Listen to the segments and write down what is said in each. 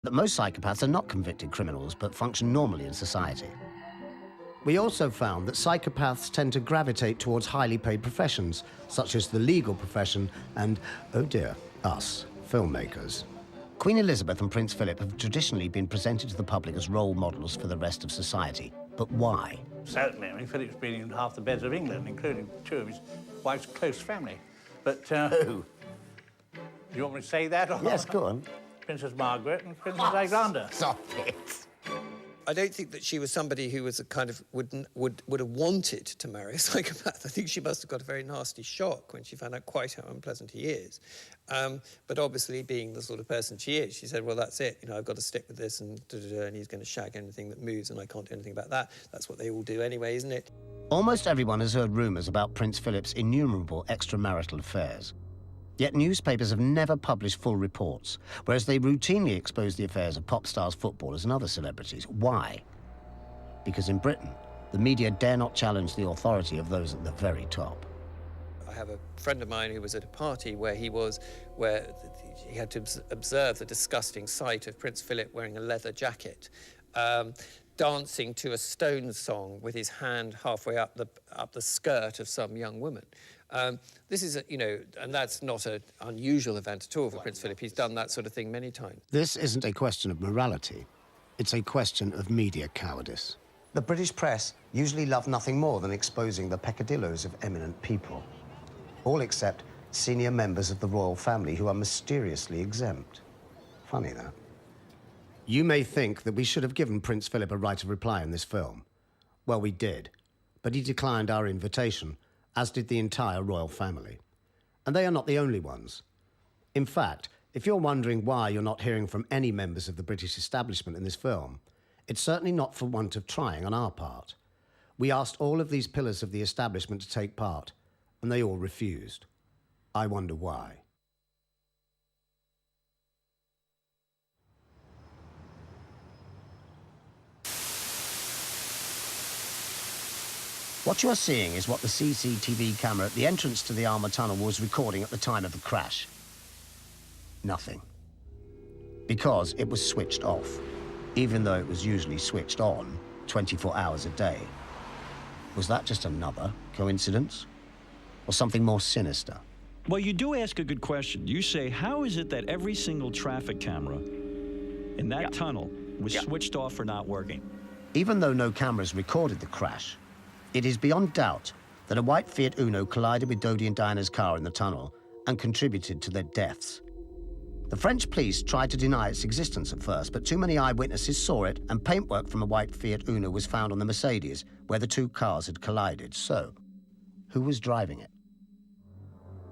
that most psychopaths are not convicted criminals but function normally in society. We also found that psychopaths tend to gravitate towards highly paid professions, such as the legal profession and, oh dear, us, filmmakers. Queen Elizabeth and Prince Philip have traditionally been presented to the public as role models for the rest of society. But why? Certainly, I mean, Philip's been in half the beds of England, including two of his wife's close family. But, Who? Do you want me to say that? Or Yes, go on. Princess Margaret and Princess Alexander. Stop it. I don't think that she was somebody who was a kind of would have wanted to marry a psychopath. I think she must have got a very nasty shock when she found out quite how unpleasant he is. But obviously, being the sort of person she is, she said, well, that's it. You know, I've got to stick with this, and and he's going to shag anything that moves, and I can't do anything about that. That's what they all do anyway, isn't it? Almost everyone has heard rumours about Prince Philip's innumerable extramarital affairs. Yet newspapers have never published full reports, whereas they routinely expose the affairs of pop stars, footballers and other celebrities. Why? Because in Britain, the media dare not challenge the authority of those at the very top. I have a friend of mine who was at a party where he had to observe the disgusting sight of Prince Philip wearing a leather jacket, dancing to a Stones song with his hand halfway up the skirt of some young woman. This is, and that's not an unusual event at all for Prince Philip. He's done that sort of thing many times. This isn't a question of morality. It's a question of media cowardice. The British press usually love nothing more than exposing the peccadilloes of eminent people. All except senior members of the royal family who are mysteriously exempt. Funny, that. You may think that we should have given Prince Philip a right of reply in this film. Well, we did, but he declined our invitation, as did the entire royal family. And they are not the only ones. In fact, if you're wondering why you're not hearing from any members of the British establishment in this film, it's certainly not for want of trying on our part. We asked all of these pillars of the establishment to take part, and they all refused. I wonder why. What you are seeing is what the CCTV camera at the entrance to the Armour Tunnel was recording at the time of the crash. Nothing. Because it was switched off, even though it was usually switched on 24 hours a day. Was that just another coincidence? Or something more sinister? Well, you do ask a good question. You say, how is it that every single traffic camera in that tunnel was switched off or not working? Even though no cameras recorded the crash, it is beyond doubt that a white Fiat Uno collided with Dodi and Diana's car in the tunnel and contributed to their deaths. The French police tried to deny its existence at first, but too many eyewitnesses saw it, and paintwork from a white Fiat Uno was found on the Mercedes, where the two cars had collided. So, who was driving it?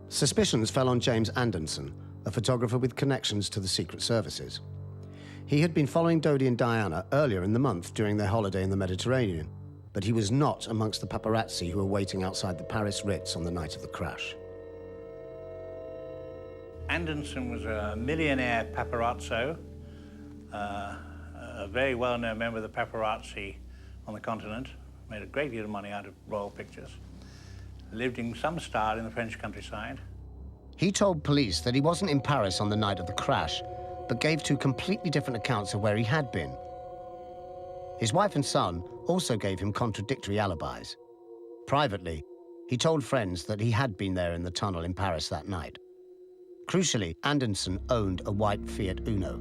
Suspicions fell on James Anderson, a photographer with connections to the Secret Services. He had been following Dodi and Diana earlier in the month during their holiday in the Mediterranean, but he was not amongst the paparazzi who were waiting outside the Paris Ritz on the night of the crash. Anderson was a millionaire paparazzo, a very well-known member of the paparazzi on the continent, made a great deal of money out of royal pictures, lived in some style in the French countryside. He told police that he wasn't in Paris on the night of the crash, but gave two completely different accounts of where he had been. His wife and son also gave him contradictory alibis. Privately, he told friends that he had been there in the tunnel in Paris that night. Crucially, Anderson owned a white Fiat Uno.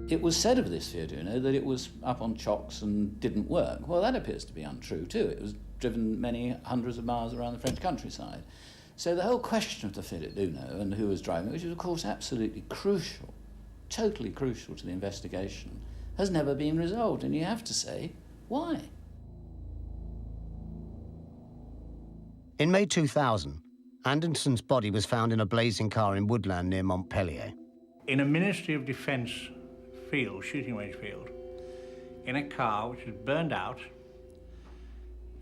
It was said of this Fiat Uno that it was up on chocks and didn't work. Well, that appears to be untrue, too. It was driven many hundreds of miles around the French countryside. So the whole question of the Fiat Uno and who was driving it, which was, of course, absolutely crucial, totally crucial to the investigation, has never been resolved. And you have to say, why? In May 2000, Anderson's body was found in a blazing car in woodland near Montpellier. In a Ministry of Defence field, shooting range field, in a car which was burned out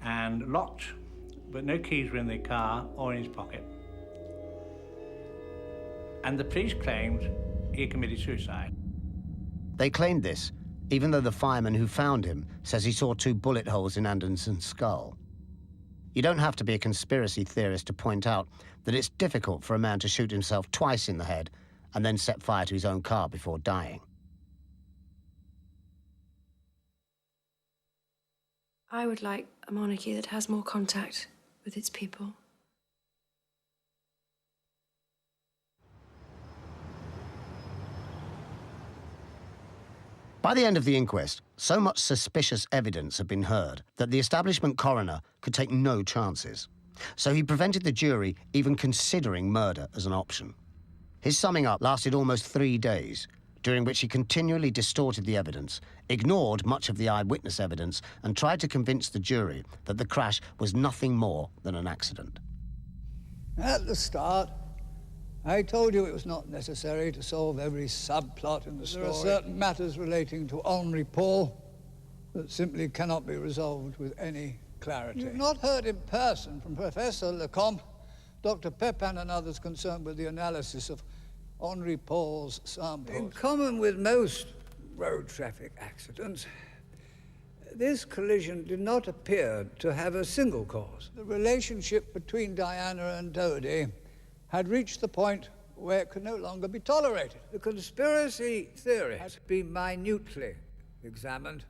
and locked, but no keys were in the car or in his pocket. And the police claimed he committed suicide. They claimed this, even though the fireman who found him says he saw 2 bullet holes in Anderson's skull. You don't have to be a conspiracy theorist to point out that it's difficult for a man to shoot himself twice in the head and then set fire to his own car before dying. I would like a monarchy that has more contact with its people. By the end of the inquest, so much suspicious evidence had been heard that the establishment coroner could take no chances. So he prevented the jury even considering murder as an option. His summing up lasted almost 3 days, during which he continually distorted the evidence, ignored much of the eyewitness evidence, and tried to convince the jury that the crash was nothing more than an accident. At the start, I told you it was not necessary to solve every subplot in the story. There are certain matters relating to Henri Paul that simply cannot be resolved with any clarity. You've not heard in person from Professor Lecomte, Dr. Pepin and others concerned with the analysis of Henri Paul's samples. In common with most road traffic accidents, this collision did not appear to have a single cause. The relationship between Diana and Dodie had reached the point where it could no longer be tolerated. The conspiracy theory has been minutely examined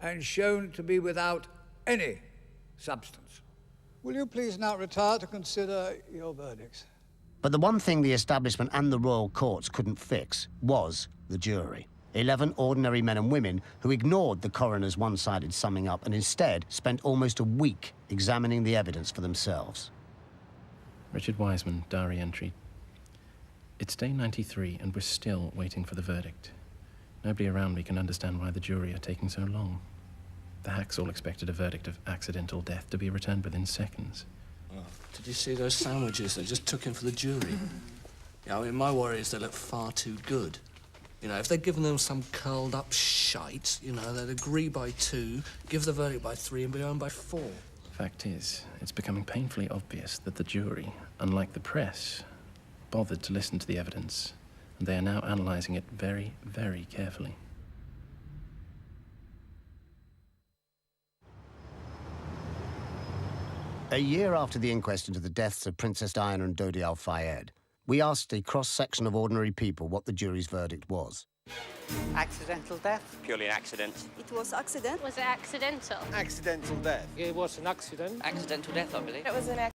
and shown to be without any substance. Will you please now retire to consider your verdicts? But the one thing the establishment and the royal courts couldn't fix was the jury. 11 ordinary men and women who ignored the coroner's one-sided summing up and instead spent almost a week examining the evidence for themselves. Richard Wiseman, diary entry. It's day 93 and we're still waiting for the verdict. Nobody around me can understand why the jury are taking so long. The hacks all expected a verdict of accidental death to be returned within seconds. Oh, did you see those sandwiches they just took in for the jury? Yeah, I mean, my worry is they look far too good. You know, if they'd given them some curled-up shite, you know, they'd agree by 2, give the verdict by 3 and be home by 4. Fact is, it's becoming painfully obvious that the jury, unlike the press, bothered to listen to the evidence, and they are now analysing it very, very carefully. A year after the inquest into the deaths of Princess Diana and Dodi Al-Fayed, we asked a cross-section of ordinary people what the jury's verdict was. Accidental death? Purely an accident. It was accident. Was it accidental? Accidental death. It was an accident. Accidental death, I believe. It was an accident.